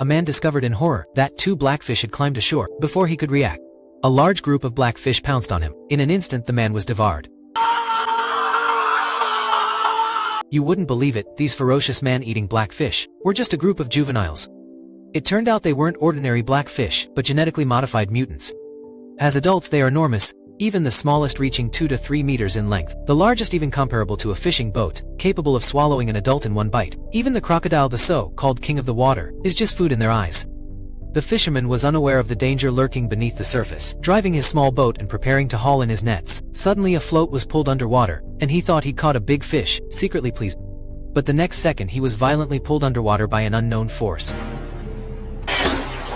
a man discovered in horror that 2 blackfish had climbed ashore before he could react. A large group of blackfish pounced on him. In an instant the man was devoured. You wouldn't believe it, these ferocious man-eating blackfish were just a group of juveniles. It turned out they weren't ordinary blackfish, but genetically modified mutants. As adults they are enormous, even the smallest reaching 2 to 3 meters in length, the largest even comparable to a fishing boat, capable of swallowing an adult in one bite. Even the crocodile, the so-called king of the water, is just food in their eyes. The fisherman was unaware of the danger lurking beneath the surface, driving his small boat and preparing to haul in his nets. Suddenly a float was pulled underwater, and he thought he'd caught a big fish, secretly pleased. But the next second he was violently pulled underwater by an unknown force.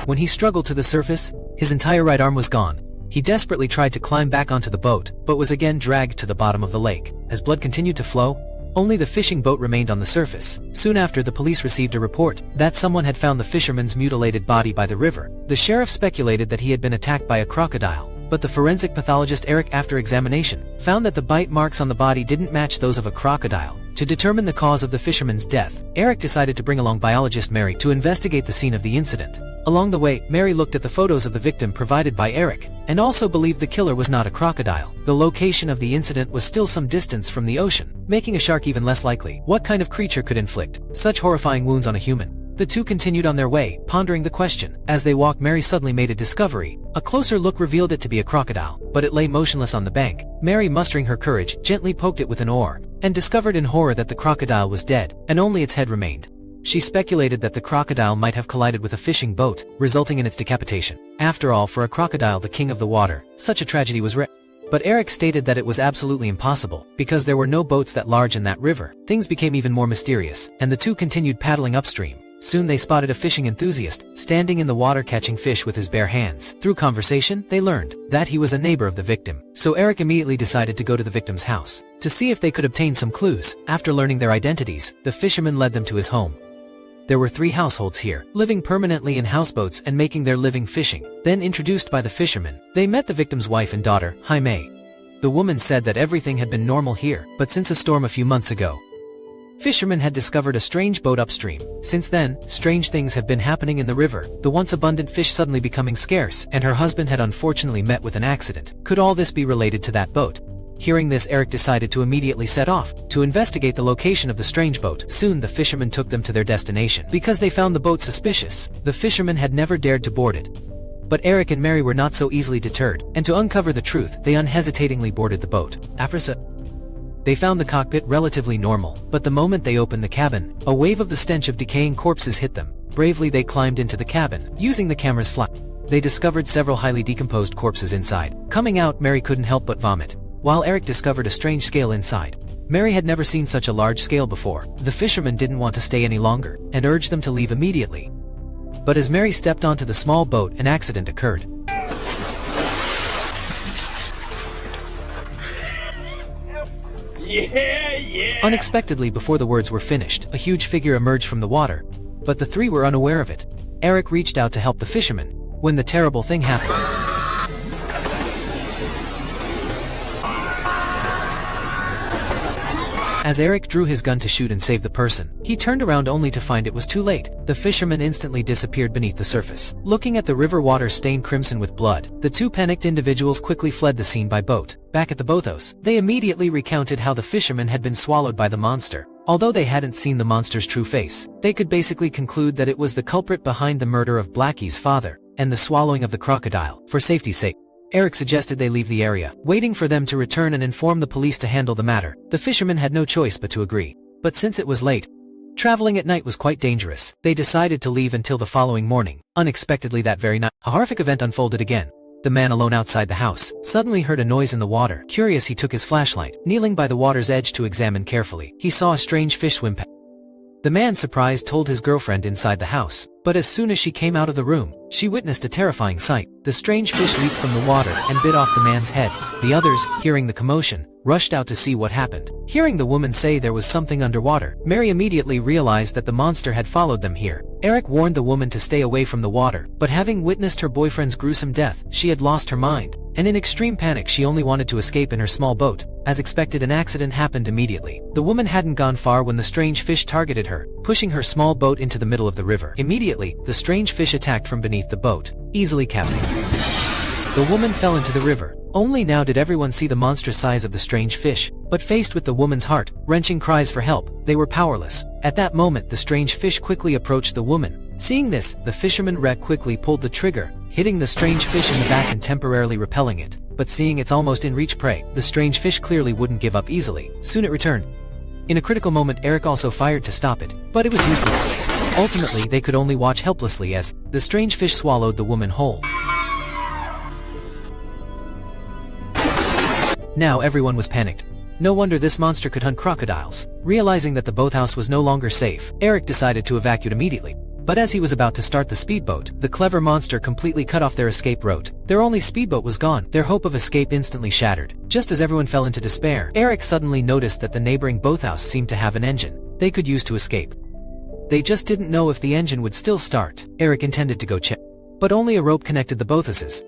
When he struggled to the surface, his entire right arm was gone. He desperately tried to climb back onto the boat, but was again dragged to the bottom of the lake. As blood continued to flow, only the fishing boat remained on the surface. Soon after, the police received a report that someone had found the fisherman's mutilated body by the river. The sheriff speculated that he had been attacked by a crocodile, but the forensic pathologist Eric, after examination, found that the bite marks on the body didn't match those of a crocodile. To determine the cause of the fisherman's death, Eric decided to bring along biologist Mary to investigate the scene of the incident. Along the way, Mary looked at the photos of the victim provided by Eric, and also believed the killer was not a crocodile. The location of the incident was still some distance from the ocean, making a shark even less likely. What kind of creature could inflict such horrifying wounds on a human? The two continued on their way, pondering the question. As they walked, Mary suddenly made a discovery. A closer look revealed it to be a crocodile, but it lay motionless on the bank. Mary, mustering her courage, gently poked it with an oar, and discovered in horror that the crocodile was dead, and only its head remained. She speculated that the crocodile might have collided with a fishing boat, resulting in its decapitation. After all, for a crocodile, the king of the water, such a tragedy was rare. But Eric stated that it was absolutely impossible, because there were no boats that large in that river. Things became even more mysterious, and the two continued paddling upstream. Soon they spotted a fishing enthusiast, standing in the water catching fish with his bare hands. Through conversation, they learned that he was a neighbor of the victim. So Eric immediately decided to go to the victim's house, to see if they could obtain some clues. After learning their identities, the fisherman led them to his home. There were 3 households here, living permanently in houseboats and making their living fishing. Then, introduced by the fisherman, they met the victim's wife and daughter, Jaime. The woman said that everything had been normal here, but since a storm a few months ago, fisherman had discovered a strange boat upstream. Since then, strange things have been happening in the river, the once abundant fish suddenly becoming scarce, and her husband had unfortunately met with an accident. Could all this be related to that boat? Hearing this, Eric decided to immediately set off to investigate the location of the strange boat. Soon the fishermen took them to their destination because they found the boat suspicious. The fishermen had never dared to board it. But Eric and Mary were not so easily deterred, and to uncover the truth, they unhesitatingly boarded the boat. They found the cockpit relatively normal, but the moment they opened the cabin, a wave of the stench of decaying corpses hit them. Bravely they climbed into the cabin, using the camera's flash. They discovered several highly decomposed corpses inside. Coming out, Mary couldn't help but vomit, while Eric discovered a strange scale inside. Mary had never seen such a large scale before. The fishermen didn't want to stay any longer, and urged them to leave immediately. But as Mary stepped onto the small boat, an accident occurred. Unexpectedly, before the words were finished, a huge figure emerged from the water, but the 3 were unaware of it. Eric reached out to help the fishermen when the terrible thing happened. As Eric drew his gun to shoot and save the person, he turned around only to find it was too late. The fisherman instantly disappeared beneath the surface. Looking at the river water stained crimson with blood, the 2 panicked individuals quickly fled the scene by boat. Back at the boathouse, they immediately recounted how the fisherman had been swallowed by the monster. Although they hadn't seen the monster's true face, they could basically conclude that it was the culprit behind the murder of Blackie's father and the swallowing of the crocodile. For safety's sake, Eric suggested they leave the area, waiting for them to return and inform the police to handle the matter. The fishermen had no choice but to agree. But since it was late, traveling at night was quite dangerous. They decided to leave until the following morning. Unexpectedly that very night, a horrific event unfolded again. The man, alone outside the house, suddenly heard a noise in the water. Curious, he took his flashlight. Kneeling by the water's edge to examine carefully, he saw a strange fish swim past. The man, surprised, told his girlfriend inside the house, but as soon as she came out of the room, she witnessed a terrifying sight. The strange fish leaped from the water and bit off the man's head. The others, hearing the commotion, rushed out to see what happened. Hearing the woman say there was something underwater, Mary immediately realized that the monster had followed them here. Eric warned the woman to stay away from the water, but having witnessed her boyfriend's gruesome death, she had lost her mind. and in extreme panic she only wanted to escape in her small boat. As expected, an accident happened immediately. The woman hadn't gone far when the strange fish targeted her, pushing her small boat into the middle of the river. Immediately, the strange fish attacked from beneath the boat, easily capsizing her. The woman fell into the river. Only now did everyone see the monstrous size of the strange fish, but faced with the woman's heart-wrenching cries for help, they were powerless. At that moment, the strange fish quickly approached the woman. Seeing this, the fisherman Rector quickly pulled the trigger, hitting the strange fish in the back and temporarily repelling it. But seeing its almost in reach prey, the strange fish clearly wouldn't give up easily. Soon it returned. In a critical moment, Eric also fired to stop it, but it was useless. Ultimately, they could only watch helplessly as the strange fish swallowed the woman whole. Now everyone was panicked. No wonder this monster could hunt crocodiles. Realizing that the boathouse was no longer safe, Eric decided to evacuate immediately. But as he was about to start the speedboat, the clever monster completely cut off their escape route. Their only speedboat was gone. Their hope of escape instantly shattered. Just as everyone fell into despair, Eric suddenly noticed that the neighboring boathouse seemed to have an engine they could use to escape. They just didn't know if the engine would still start. Eric intended to go check, but only a rope connected the boathouses,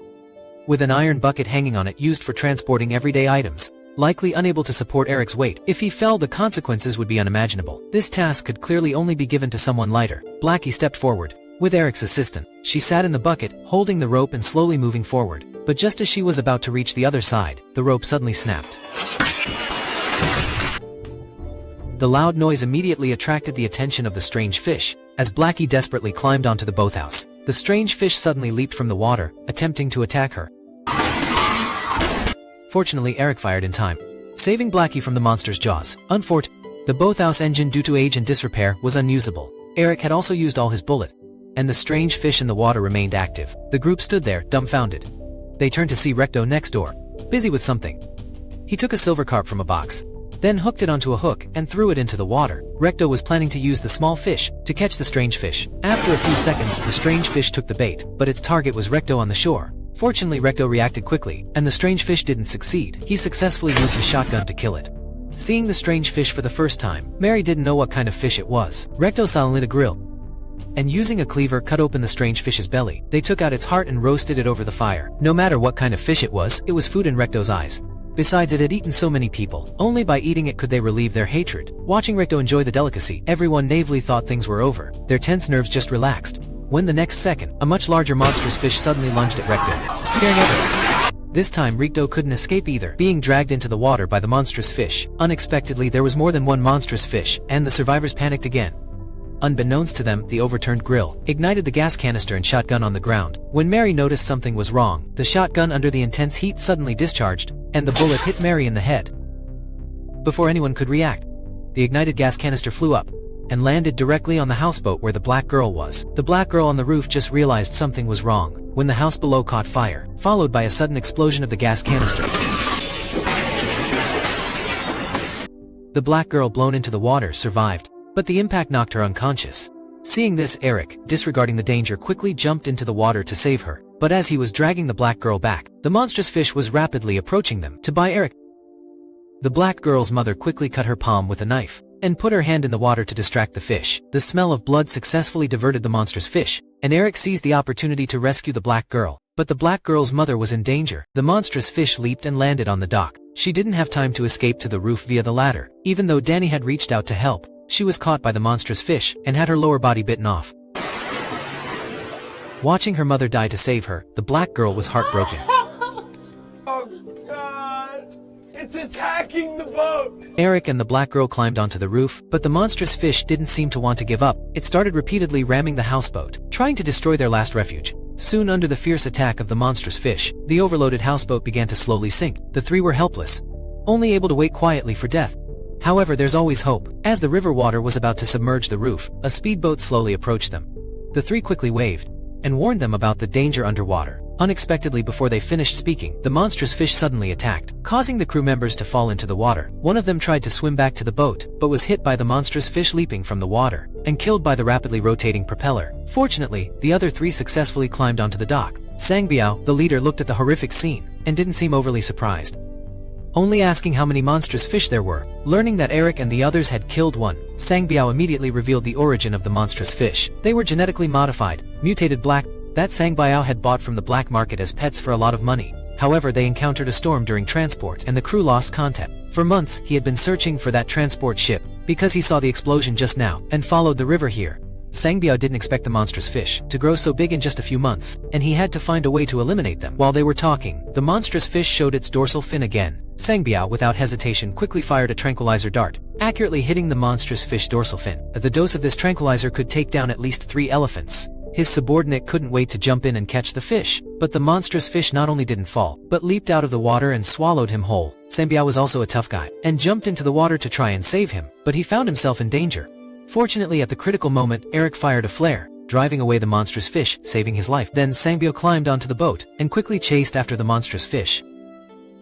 with an iron bucket hanging on it used for transporting everyday items. Likely unable to support Eric's weight, if he fell the consequences would be unimaginable. This task could clearly only be given to someone lighter. Blackie stepped forward. With Eric's assistance, she sat in the bucket, holding the rope and slowly moving forward. But just as she was about to reach the other side, the rope suddenly snapped. The loud noise immediately attracted the attention of the strange fish. As Blackie desperately climbed onto the boathouse, the strange fish suddenly leaped from the water, attempting to attack her. Fortunately, Eric fired in time, saving Blackie from the monster's jaws. Unfortunately, the boathouse engine, due to age and disrepair, was unusable. Eric had also used all his bullets, and the strange fish in the water remained active. The group stood there, dumbfounded. They turned to see Rector next door, busy with something. He took a silver carp from a box, then hooked it onto a hook and threw it into the water. Rector was planning to use the small fish to catch the strange fish. After a few seconds, the strange fish took the bait, but its target was Rector on the shore. Fortunately, Rector reacted quickly, and the strange fish didn't succeed. He successfully used a shotgun to kill it. Seeing the strange fish for the first time, Mary didn't know what kind of fish it was. Rector silently lit a grill, and using a cleaver cut open the strange fish's belly. They took out its heart and roasted it over the fire. No matter what kind of fish it was food in Rector's eyes. Besides, it had eaten so many people. Only by eating it could they relieve their hatred. Watching Rector enjoy the delicacy, everyone naively thought things were over. Their tense nerves just relaxed. When the next second, a much larger monstrous fish suddenly lunged at Rector, scaring everyone. This time Rector couldn't escape either, being dragged into the water by the monstrous fish. Unexpectedly, there was more than one monstrous fish, and the survivors panicked again. Unbeknownst to them, the overturned grill ignited the gas canister and shotgun on the ground. When Mary noticed something was wrong, the shotgun under the intense heat suddenly discharged, and the bullet hit Mary in the head. Before anyone could react, the ignited gas canister flew up and landed directly on the houseboat where the black girl was. The black girl on the roof just realized something was wrong when the house below caught fire, followed by a sudden explosion of the gas canister. The black girl, blown into the water, survived, but the impact knocked her unconscious. Seeing this, Eric, disregarding the danger, quickly jumped into the water to save her. But as he was dragging the black girl back, the monstrous fish was rapidly approaching them. To buy Eric, the black girl's mother quickly cut her palm with a knife and put her hand in the water to distract the fish. The smell of blood successfully diverted the monstrous fish, and Eric seized the opportunity to rescue the black girl. But the black girl's mother was in danger. The monstrous fish leaped and landed on the dock. She didn't have time to escape to the roof via the ladder. Even though Danny had reached out to help, she was caught by the monstrous fish and had her lower body bitten off. Watching her mother die to save her, the black girl was heartbroken. Oh God! It's attacking the boat! Eric and the black girl climbed onto the roof, but the monstrous fish didn't seem to want to give up. It started repeatedly ramming the houseboat, trying to destroy their last refuge. Soon, under the fierce attack of the monstrous fish, the overloaded houseboat began to slowly sink. The three were helpless, only able to wait quietly for death. However, there's always hope. As the river water was about to submerge the roof, a speedboat slowly approached them. The three quickly waved and warned them about the danger underwater. Unexpectedly, before they finished speaking, the monstrous fish suddenly attacked, causing the crew members to fall into the water. One of them tried to swim back to the boat, but was hit by the monstrous fish leaping from the water and killed by the rapidly rotating propeller. Fortunately, the other three successfully climbed onto the dock. Sangbiao, the leader, looked at the horrific scene and didn't seem overly surprised, only asking how many monstrous fish there were. Learning that Eric and the others had killed one, Sangbiao immediately revealed the origin of the monstrous fish. They were genetically modified, mutated black, that Sangbiao had bought from the black market as pets for a lot of money. However, they encountered a storm during transport and the crew lost contact. For months, he had been searching for that transport ship because he saw the explosion just now and followed the river here. Sangbiao didn't expect the monstrous fish to grow so big in just a few months, and he had to find a way to eliminate them. While they were talking, the monstrous fish showed its dorsal fin again. Sangbiao, without hesitation, quickly fired a tranquilizer dart, accurately hitting the monstrous fish dorsal fin. The dose of this tranquilizer could take down at least 3 elephants. His subordinate couldn't wait to jump in and catch the fish, but the monstrous fish not only didn't fall, but leaped out of the water and swallowed him whole. Sangbiao was also a tough guy, and jumped into the water to try and save him, but he found himself in danger. Fortunately, at the critical moment, Eric fired a flare, driving away the monstrous fish, saving his life. Then Sangbiao climbed onto the boat, and quickly chased after the monstrous fish.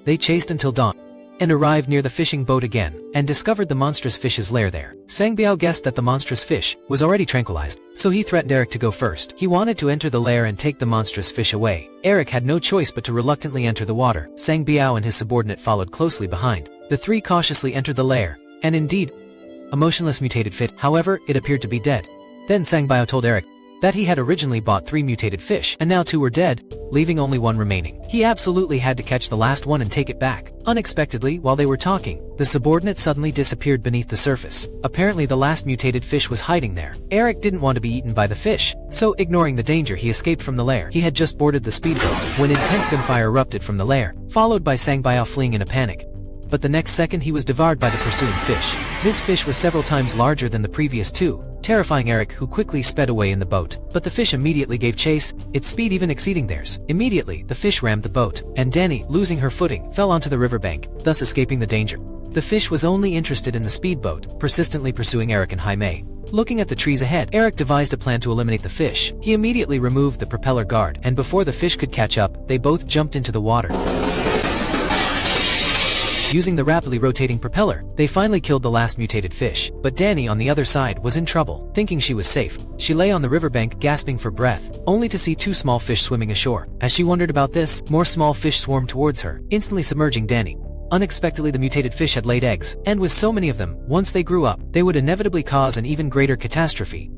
They chased until dawn, and arrived near the fishing boat again, and discovered the monstrous fish's lair there. Sangbiao guessed that the monstrous fish was already tranquilized, so he threatened Eric to go first. He wanted to enter the lair and take the monstrous fish away. Eric had no choice but to reluctantly enter the water. Sangbiao and his subordinate followed closely behind. The three cautiously entered the lair, and indeed, a motionless mutated fish. However, it appeared to be dead. Then Sangbiao told Eric that he had originally bought 3 mutated fish, and now 2 were dead, leaving only 1 remaining. He absolutely had to catch the last one and take it back. Unexpectedly, while they were talking, the subordinate suddenly disappeared beneath the surface. Apparently the last mutated fish was hiding there. Eric didn't want to be eaten by the fish, so ignoring the danger, he escaped from the lair. He had just boarded the speedboat when intense gunfire erupted from the lair, followed by Sangbiao fleeing in a panic. But the next second he was devoured by the pursuing fish. This fish was several times larger than the previous 2, terrifying Eric, who quickly sped away in the boat. But the fish immediately gave chase, its speed even exceeding theirs. Immediately, the fish rammed the boat, and Danny, losing her footing, fell onto the riverbank, thus escaping the danger. The fish was only interested in the speedboat, persistently pursuing Eric and Jaime. Looking at the trees ahead, Eric devised a plan to eliminate the fish. He immediately removed the propeller guard, and before the fish could catch up, they both jumped into the water. Using the rapidly rotating propeller, they finally killed the last mutated fish. But Danny, on the other side, was in trouble. Thinking she was safe, she lay on the riverbank gasping for breath, only to see 2 small fish swimming ashore. As she wondered about this, more small fish swarmed towards her, instantly submerging Danny. Unexpectedly, the mutated fish had laid eggs, and with so many of them, once they grew up, they would inevitably cause an even greater catastrophe.